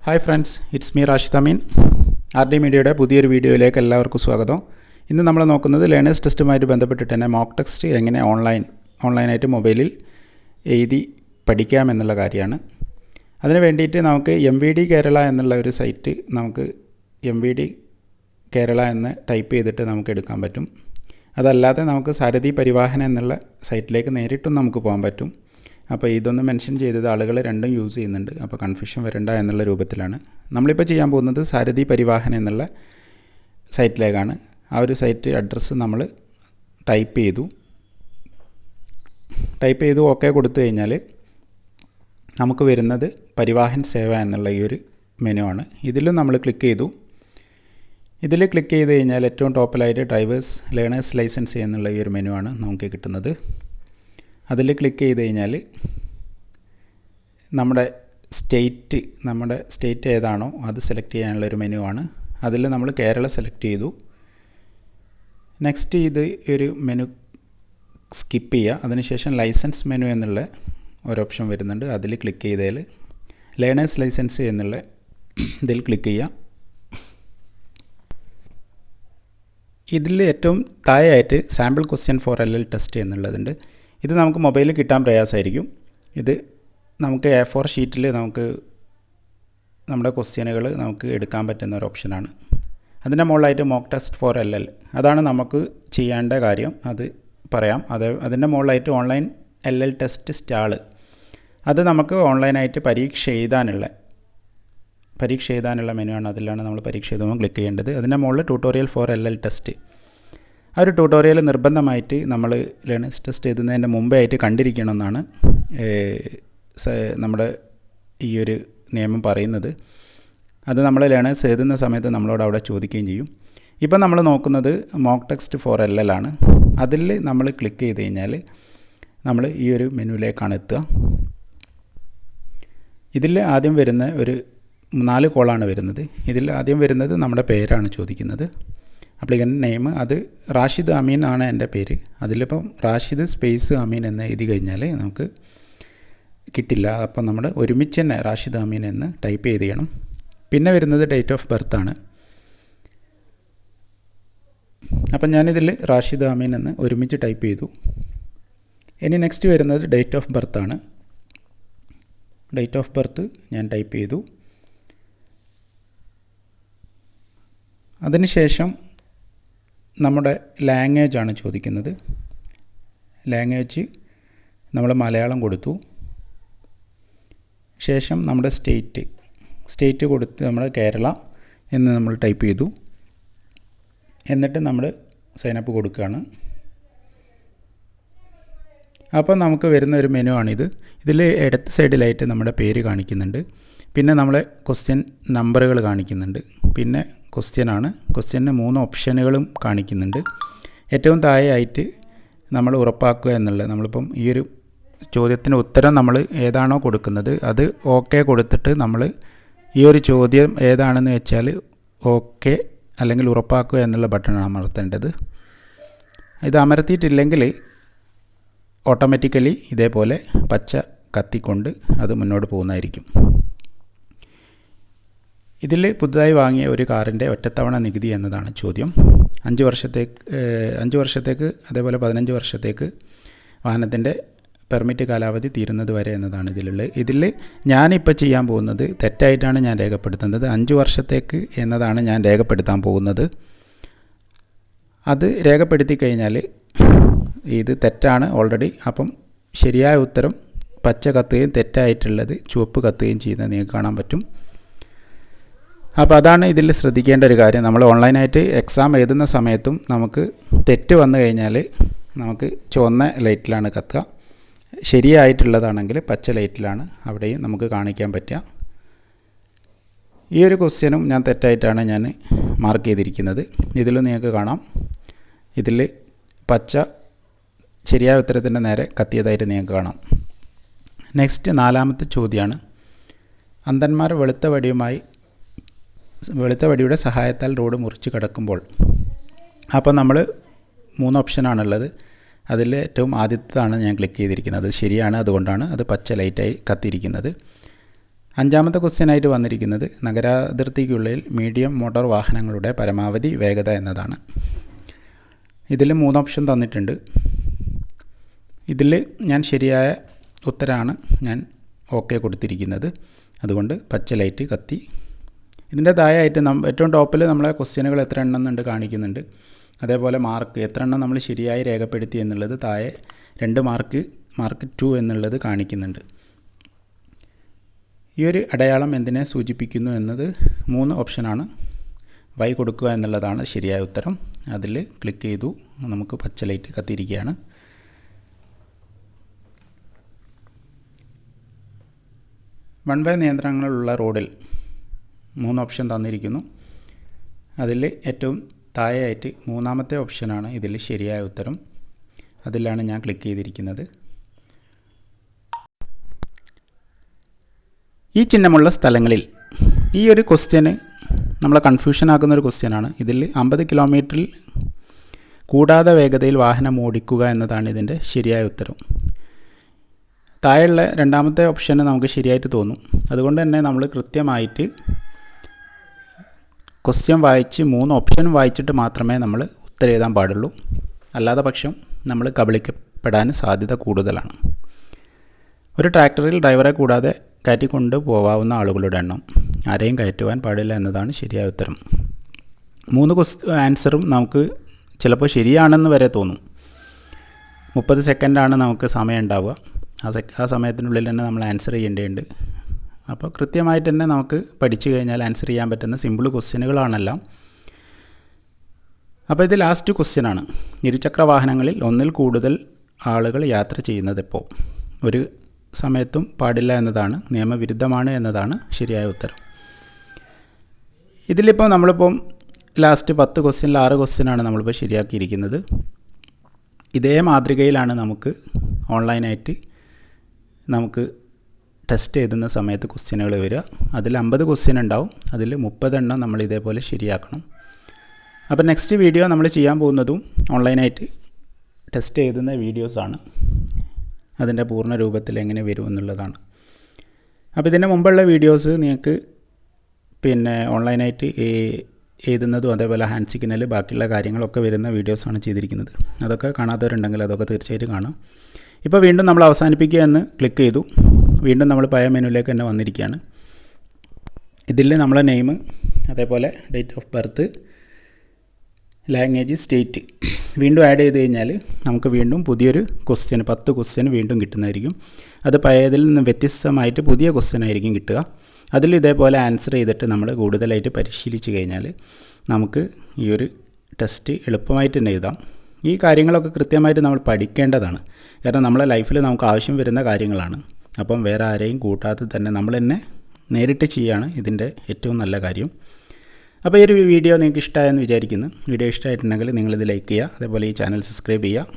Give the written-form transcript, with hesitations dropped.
Hi friends, it's me Rashid Ameen. R D മീഡിയയുടെ പുതിയൊരു വീഡിയോയിലേക്ക് എല്ലാവർക്കും സ്വാഗതം. ഇന്ന് നമ്മൾ നോക്കുന്നത് ലേണേഴ്സ് ടെസ്റ്റുമായിട്ട് ബന്ധപ്പെട്ടിട്ട് തന്നെ മോക്ക് ടെസ്റ്റ് എങ്ങനെ ഓൺലൈനായിട്ട് മൊബൈലിൽ എഴുതി പഠിക്കാമെന്നുള്ള കാര്യമാണ്. അതിന് വേണ്ടിയിട്ട് നമുക്ക് MVD കേരള എന്നുള്ള ഒരു സൈറ്റ് നമുക്ക് MVD കേരള എന്ന് ടൈപ്പ് ചെയ്തിട്ട് നമുക്ക് എടുക്കാൻ പറ്റും. അതല്ലാതെ നമുക്ക് സാരഥി പരിവാഹൻ എന്നുള്ള സൈറ്റിലേക്ക് നേരിട്ടും നമുക്ക് പോകാൻ പറ്റും. അപ്പോൾ ഇതൊന്ന് മെൻഷൻ ചെയ്തത് ആളുകൾ രണ്ടും യൂസ് ചെയ്യുന്നുണ്ട്, അപ്പോൾ കൺഫ്യൂഷൻ വരണ്ട എന്നുള്ള രൂപത്തിലാണ്. നമ്മളിപ്പോൾ ചെയ്യാൻ പോകുന്നത് സാരഥി പരിവാഹൻ എന്നുള്ള സൈറ്റിലേക്കാണ്. ആ ഒരു സൈറ്റ് അഡ്രസ്സ് നമ്മൾ ടൈപ്പ് ചെയ്തു ഓക്കെ കൊടുത്തു കഴിഞ്ഞാൽ നമുക്ക് വരുന്നത് പരിവാഹൻ സേവ എന്നുള്ള ഈ ഒരു മെനു ആണ്. ഇതിലും നമ്മൾ ക്ലിക്ക് ചെയ്തു. ഇതിൽ ക്ലിക്ക് ചെയ്ത് കഴിഞ്ഞാൽ ഏറ്റവും ടോപ്പിലായിട്ട് ലേണേഴ്സ് ലൈസൻസ് എന്നുള്ള ഈ ഒരു മെനു ആണ് നമുക്ക് കിട്ടുന്നത്. അതിൽ ക്ലിക്ക് ചെയ്ത് കഴിഞ്ഞാൽ നമ്മുടെ സ്റ്റേറ്റ് ഏതാണോ അത് സെലക്ട് ചെയ്യാനുള്ളൊരു മെനു ആണ്. അതിൽ നമ്മൾ കേരള സെലക്ട് ചെയ്തു. നെക്സ്റ്റ് ഇത് ഒരു മെനു സ്കിപ്പ് ചെയ്യുക. അതിനുശേഷം ലൈസൻസ് മെനു എന്നുള്ള ഒരു ഓപ്ഷൻ വരുന്നുണ്ട്. അതിൽ ക്ലിക്ക് ചെയ്താൽ ലേണേഴ്സ് ലൈസൻസ് എന്നുള്ള ഇതിൽ ക്ലിക്ക് ചെയ്യുക. ഇതിൽ ഏറ്റവും താഴെയായിട്ട് sample question for LL test എന്നുള്ളതുണ്ട്. ഇത് നമുക്ക് മൊബൈലിൽ കിട്ടാൻ പ്രയാസമായിരിക്കും. ഇത് നമുക്ക് A4 ഷീറ്റിൽ നമുക്ക് നമ്മുടെ ക്വസ്റ്റ്യനുകൾ നമുക്ക് എടുക്കാൻ പറ്റുന്ന ഒരു ഓപ്ഷനാണ്. അതിൻ്റെ മുകളിലായിട്ട് മോക്ക് ടെസ്റ്റ് ഫോർ LL അതാണ് നമുക്ക് ചെയ്യേണ്ട കാര്യം, അത് പറയാം. അതിൻ്റെ മുകളിലായിട്ട് ഓൺലൈൻ LL ടെസ്റ്റ് സ്റ്റാള്, അത് നമുക്ക് ഓൺലൈനായിട്ട് പരീക്ഷ എഴുതാനുള്ള മെനു ആണ്. അതിലാണ് നമ്മൾ പരീക്ഷ എഴുതുമ്പോൾ ക്ലിക്ക് ചെയ്യേണ്ടത്. അതിൻ്റെ മുകളിൽ ട്യൂട്ടോറിയൽ ഫോർ LL ടെസ്റ്റ്, ആ ഒരു ട്യൂട്ടോറിയൽ നിർബന്ധമായിട്ട് നമ്മൾ ലേണേഴ്സ് ടെസ്റ്റ് എഴുതുന്നതിൻ്റെ മുമ്പേ ആയിട്ട് കണ്ടിരിക്കണമെന്നാണ് നമ്മുടെ ഈ ഒരു നിയമം പറയുന്നത്. അത് നമ്മൾ ലേണേഴ്സ് എഴുതുന്ന സമയത്ത് നമ്മളോട് അവിടെ ചോദിക്കുകയും ചെയ്യും. ഇപ്പം നമ്മൾ നോക്കുന്നത് മോക്ക് ടെസ്റ്റ് ഫോർ LL ആണ്. അതിൽ നമ്മൾ ക്ലിക്ക് ചെയ്ത് കഴിഞ്ഞാൽ നമ്മൾ ഈ ഒരു മെനുവിലേക്കാണ് എത്തുക. ഇതിൽ ആദ്യം വരുന്ന ഒരു 4 കോളാണ് വരുന്നത്. ഇതിൽ ആദ്യം വരുന്നത് നമ്മുടെ പേരാണ് ചോദിക്കുന്നത്, അപ്ലിക്കൻ്റ് നെയിം. അത് റാഷിദ് അമീൻ ആണ് എൻ്റെ പേര്. അതിലിപ്പം റാഷിദ് സ്പേസ് അമീൻ എന്ന് എഴുതി കഴിഞ്ഞാൽ നമുക്ക് കിട്ടില്ല. അപ്പം നമ്മൾ ഒരുമിച്ച് തന്നെ റാഷിദ് അമീൻ എന്ന് ടൈപ്പ് ചെയ്ത് ചെയ്യണം. പിന്നെ വരുന്നത് ഡേറ്റ് ഓഫ് ബർത്ത് ആണ്. അപ്പം ഞാനിതിൽ റാഷിദ് അമീൻ എന്ന് ഒരുമിച്ച് ടൈപ്പ് ചെയ്തു. ഇനി നെക്സ്റ്റ് വരുന്നത് ഡേറ്റ് ഓഫ് ബർത്ത് ആണ്. ഡേറ്റ് ഓഫ് ബർത്ത് ഞാൻ ടൈപ്പ് ചെയ്തു. അതിനുശേഷം നമ്മുടെ ലാംഗ്വേജാണ് ചോദിക്കുന്നത്. ലാംഗ്വേജ് നമ്മൾ മലയാളം കൊടുത്തു. ശേഷം നമ്മുടെ സ്റ്റേറ്റ് കൊടുത്ത് നമ്മൾ കേരള എന്ന് നമ്മൾ ടൈപ്പ് ചെയ്തു. എന്നിട്ട് നമ്മൾ സൈനപ്പ് കൊടുക്കുകയാണ്. അപ്പോൾ നമുക്ക് വരുന്ന ഒരു മെനു ആണിത്. ഇതിൽ ഇടത്ത് സൈഡിലായിട്ട് നമ്മുടെ പേര് കാണിക്കുന്നുണ്ട്. പിന്നെ നമ്മളെ ക്വസ്റ്റ്യൻ നമ്പറുകൾ കാണിക്കുന്നുണ്ട്. പിന്നെ ക്വസ്റ്റ്യന് 3 ഓപ്ഷനുകളും കാണിക്കുന്നുണ്ട്. ഏറ്റവും താഴെയായിട്ട് നമ്മൾ ഉറപ്പാക്കുക എന്നുള്ളത്, നമ്മളിപ്പം ഈ ഒരു ചോദ്യത്തിന് ഉത്തരം നമ്മൾ ഏതാണോ കൊടുക്കുന്നത് അത് ഓക്കെ കൊടുത്തിട്ട് നമ്മൾ ഈ ഒരു ചോദ്യം ഏതാണെന്ന് വെച്ചാൽ ഓക്കെ അല്ലെങ്കിൽ ഉറപ്പാക്കുക എന്നുള്ള ബട്ടണാണ് അമർത്തേണ്ടത്. ഇത് അമർത്തിയിട്ടില്ലെങ്കിൽ ഓട്ടോമാറ്റിക്കലി ഇതേപോലെ പച്ച കത്തിക്കൊണ്ട് അത് മുന്നോട്ട് പോകുന്നതായിരിക്കും. ഇതിൽ പുതുതായി വാങ്ങിയ ഒരു കാറിൻ്റെ ഒറ്റത്തവണ നികുതി എന്നതാണ് ചോദ്യം. 5 വർഷത്തേക്ക് അതേപോലെ 15 വർഷത്തേക്ക് വാഹനത്തിൻ്റെ പെർമിറ്റ് കാലാവധി തീരുന്നത് വരെ എന്നതാണ് ഇതിലുള്ളത്. ഇതിൽ ഞാനിപ്പോൾ ചെയ്യാൻ പോകുന്നത് തെറ്റായിട്ടാണ് ഞാൻ രേഖപ്പെടുത്തുന്നത്. 5 വർഷത്തേക്ക് എന്നതാണ് ഞാൻ രേഖപ്പെടുത്താൻ പോകുന്നത്. അത് രേഖപ്പെടുത്തി കഴിഞ്ഞാൽ ഇത് തെറ്റാണ് ഓൾറെഡി. അപ്പം ശരിയായ ഉത്തരം പച്ച കത്തുകയും തെറ്റായിട്ടുള്ളത് ചുവപ്പ് കത്തുകയും ചെയ്യുന്നത് നിങ്ങൾക്ക് കാണാൻ പറ്റും. അപ്പോൾ അതാണ് ഇതിൽ ശ്രദ്ധിക്കേണ്ട ഒരു കാര്യം. നമ്മൾ ഓൺലൈനായിട്ട് എക്സാം എഴുതുന്ന സമയത്തും നമുക്ക് തെറ്റ് വന്നു കഴിഞ്ഞാൽ നമുക്ക് ചുവന്ന ലൈറ്റിലാണ് കത്തുക. ശരിയായിട്ടുള്ളതാണെങ്കിൽ പച്ച ലൈറ്റിലാണ് അവിടെയും നമുക്ക് കാണിക്കാൻ പറ്റുക. ഈ ഒരു ക്വസ്റ്റ്യനും ഞാൻ തെറ്റായിട്ടാണ് ഞാൻ മാർക്ക് ചെയ്തിരിക്കുന്നത്. ഇതിലും നിങ്ങൾക്ക് കാണാം, ഇതിൽ പച്ച ശരിയായ ഉത്തരത്തിൻ്റെ നേരെ കത്തിയതായിട്ട് നിങ്ങൾക്ക് കാണാം. നെക്സ്റ്റ് 4ാമത്തെ ചോദ്യമാണ്. അന്ധന്മാർ വെളുത്ത വടിയുടെ സഹായത്താൽ റോഡ് മുറിച്ച് കടക്കുമ്പോൾ. അപ്പോൾ നമ്മൾ 3 ഓപ്ഷനാണുള്ളത്. അതിൽ ഏറ്റവും ആദ്യത്തേതാണ് ഞാൻ ക്ലിക്ക് ചെയ്തിരിക്കുന്നത്. അത് ശരിയാണ്, അതുകൊണ്ടാണ് അത് പച്ച ലൈറ്റായി കത്തിയിരിക്കുന്നത്. അഞ്ചാമത്തെ ക്വസ്റ്റ്യനായിട്ട് വന്നിരിക്കുന്നത് നഗരാതിർത്തിക്കുള്ളിൽ മീഡിയം മോട്ടോർ വാഹനങ്ങളുടെ പരമാവധി വേഗത എന്നതാണ്. ഇതിൽ 3 ഓപ്ഷൻ തന്നിട്ടുണ്ട്. ഇതിൽ ഞാൻ ശരിയായ ഉത്തരമാണ് ഞാൻ ഓക്കെ കൊടുത്തിരിക്കുന്നത്. അതുകൊണ്ട് പച്ച ലൈറ്റ് കത്തി. ഇതിൻ്റെ താഴെയായിട്ട് ഏറ്റവും ടോപ്പിൽ നമ്മളെ ക്വസ്റ്റ്യനുകൾ എത്ര എണ്ണം എന്നുണ്ട് കാണിക്കുന്നുണ്ട്. അതേപോലെ മാർക്ക് എത്ര എണ്ണം നമ്മൾ ശരിയായി രേഖപ്പെടുത്തി എന്നുള്ളത് താഴെ 2 മാർക്ക് 2 എന്നുള്ളത് കാണിക്കുന്നുണ്ട്. ഈ ഒരു അടയാളം എന്തിനെ സൂചിപ്പിക്കുന്നു എന്നത് 3 ഓപ്ഷനാണ്. വൈ കൊടുക്കുക എന്നുള്ളതാണ് ശരിയായ ഉത്തരം. അതിൽ ക്ലിക്ക് ചെയ്തു. നമുക്ക് പച്ച ലൈറ്റ് കത്തിയിരിക്കുകയാണ്. വൺ വേ നിയന്ത്രണങ്ങളുള്ള റോഡിൽ 3 ഓപ്ഷൻ തന്നിരിക്കുന്നു. അതിൽ ഏറ്റവും താഴെയായിട്ട് 3ാമത്തെ ഓപ്ഷനാണ് ഇതിൽ ശരിയായ ഉത്തരം. അതിലാണ് ഞാൻ ക്ലിക്ക് ചെയ്തിരിക്കുന്നത്. ഈ ചിഹ്നമുള്ള സ്ഥലങ്ങളിൽ ഈ ഒരു ക്വസ്റ്റ്യന് നമ്മളെ കൺഫ്യൂഷൻ ആക്കുന്നൊരു ക്വസ്റ്റ്യനാണ്. ഇതിൽ 50 കിലോമീറ്ററിൽ കൂടാതെ വേഗതയിൽ വാഹനം ഓടിക്കുക എന്നതാണ് ഇതിൻ്റെ ശരിയായ ഉത്തരം. താഴെയുള്ള 2ാമത്തെ ഓപ്ഷന് നമുക്ക് ശരിയായിട്ട് തോന്നും. അതുകൊണ്ട് തന്നെ നമ്മൾ കൃത്യമായിട്ട് ക്വസ്റ്റ്യൻ വായിച്ച് 3 ഓപ്ഷൻ വായിച്ചിട്ട് മാത്രമേ നമ്മൾ ഉത്തരം എഴുതാൻ പാടുള്ളൂ. അല്ലാതെ പക്ഷം നമ്മൾ കബളിക്കപ്പെടാൻ സാധ്യത കൂടുതലാണ്. ഒരു ട്രാക്ടറിൽ ഡ്രൈവറെ കൂടാതെ കയറ്റിക്കൊണ്ട് പോകാവുന്ന ആളുകളുടെ എണ്ണം. ആരെയും കയറ്റുവാൻ പാടില്ല എന്നതാണ് ശരിയായ ഉത്തരം. 3 ആൻസറും നമുക്ക് ചിലപ്പോൾ ശരിയാണെന്ന് വരെ തോന്നും. 30 സെക്കൻഡാണ് നമുക്ക് സമയം ഉണ്ടാവുക. ആ സമയത്തിനുള്ളിൽ തന്നെ നമ്മൾ ആൻസർ ചെയ്യേണ്ടതുണ്ട്. അപ്പോൾ കൃത്യമായിട്ട് തന്നെ നമുക്ക് പഠിച്ചു കഴിഞ്ഞാൽ ആൻസർ ചെയ്യാൻ പറ്റുന്ന സിമ്പിൾ ക്വസ്റ്റ്യനുകളാണെല്ലാം. അപ്പോൾ ഇത് ലാസ്റ്റ് ക്വസ്റ്റ്യനാണ്. ഇരുചക്ര വാഹനങ്ങളിൽ ഒന്നിൽ കൂടുതൽ ആളുകൾ യാത്ര ചെയ്യുന്നതെപ്പോൾ? ഒരു സമയത്തും പാടില്ല എന്നതാണ്, നിയമവിരുദ്ധമാണ് എന്നതാണ് ശരിയായ ഉത്തരം. ഇതിലിപ്പോൾ നമ്മളിപ്പം ലാസ്റ്റ് 10 ക്വസ്റ്റ്യനിൽ 6 ക്വസ്റ്റ്യനാണ് നമ്മളിപ്പോൾ ശരിയാക്കിയിരിക്കുന്നത്. ഇതേ മാതൃകയിലാണ് നമുക്ക് ഓൺലൈനായിട്ട് നമുക്ക് ടെസ്റ്റ് എഴുതുന്ന സമയത്ത് ക്വസ്റ്റ്യനുകൾ വരിക. അതിൽ 50 ക്വസ്റ്റ്യൻ ഉണ്ടാവും. അതിൽ 30 എണ്ണം നമ്മൾ ഇതേപോലെ ശരിയാക്കണം. അപ്പോൾ നെക്സ്റ്റ് വീഡിയോ നമ്മൾ ചെയ്യാൻ പോകുന്നതും ഓൺലൈനായിട്ട് ടെസ്റ്റ് എഴുതുന്ന വീഡിയോസാണ്. അതിൻ്റെ പൂർണ്ണ രൂപത്തിൽ എങ്ങനെ വരും എന്നുള്ളതാണ്. അപ്പോൾ ഇതിൻ്റെ മുമ്പുള്ള വീഡിയോസ് നിങ്ങൾക്ക് ഓൺലൈനായിട്ട് എഴുതുന്നതും അതേപോലെ ഹാൻഡ് സിഗ്നൽ ബാക്കിയുള്ള കാര്യങ്ങളൊക്കെ വരുന്ന വീഡിയോസാണ് ചെയ്തിരിക്കുന്നത്. അതൊക്കെ കാണാത്തവരുണ്ടെങ്കിൽ അതൊക്കെ തീർച്ചയായിട്ടും കാണാം. ഇപ്പോൾ വീണ്ടും നമ്മൾ അവസാനിപ്പിക്കുക എന്ന് ക്ലിക്ക് ചെയ്തു. വീണ്ടും നമ്മൾ പഴയ മെനുവിലേക്ക് തന്നെ വന്നിരിക്കുകയാണ്. ഇതിൽ നമ്മളെ നെയിം, അതേപോലെ date of birth, language, state വീണ്ടും ആഡ് ചെയ്ത് കഴിഞ്ഞാൽ നമുക്ക് വീണ്ടും പുതിയൊരു ക്വസ്റ്റ്യൻ 10 ക്വസ്റ്റ്യൻ വീണ്ടും കിട്ടുന്നതായിരിക്കും. അത് പഴയതിൽ നിന്ന് വ്യത്യസ്തമായിട്ട് പുതിയ ക്വസ്റ്റ്യൻ ആയിരിക്കും കിട്ടുക. അതിൽ ഇതേപോലെ ആൻസർ ചെയ്തിട്ട് നമ്മൾ കൂടുതലായിട്ട് പരിശീലിച്ച് കഴിഞ്ഞാൽ നമുക്ക് ഈ ഒരു ടെസ്റ്റ് എളുപ്പമായിട്ട് തന്നെ എഴുതാം. ഈ കാര്യങ്ങളൊക്കെ കൃത്യമായിട്ട് നമ്മൾ പഠിക്കേണ്ടതാണ്. കാരണം നമ്മളെ ലൈഫിൽ നമുക്ക് ആവശ്യം വരുന്ന കാര്യങ്ങളാണ്. അപ്പം വേറെ ആരെയും കൂട്ടാതെ തന്നെ നമ്മൾ തന്നെ നേരിട്ട് ചെയ്യുകയാണ് ഇതിൻ്റെ ഏറ്റവും നല്ല കാര്യം. അപ്പോൾ ഈ ഒരു വീഡിയോ നിങ്ങൾക്ക് ഇഷ്ടമായെന്ന് വിചാരിക്കുന്നു. വീഡിയോ ഇഷ്ടമായിട്ടുണ്ടെങ്കിൽ നിങ്ങളിത് ലൈക്ക് ചെയ്യുക. അതേപോലെ ഈ ചാനൽ സബ്സ്ക്രൈബ് ചെയ്യുക.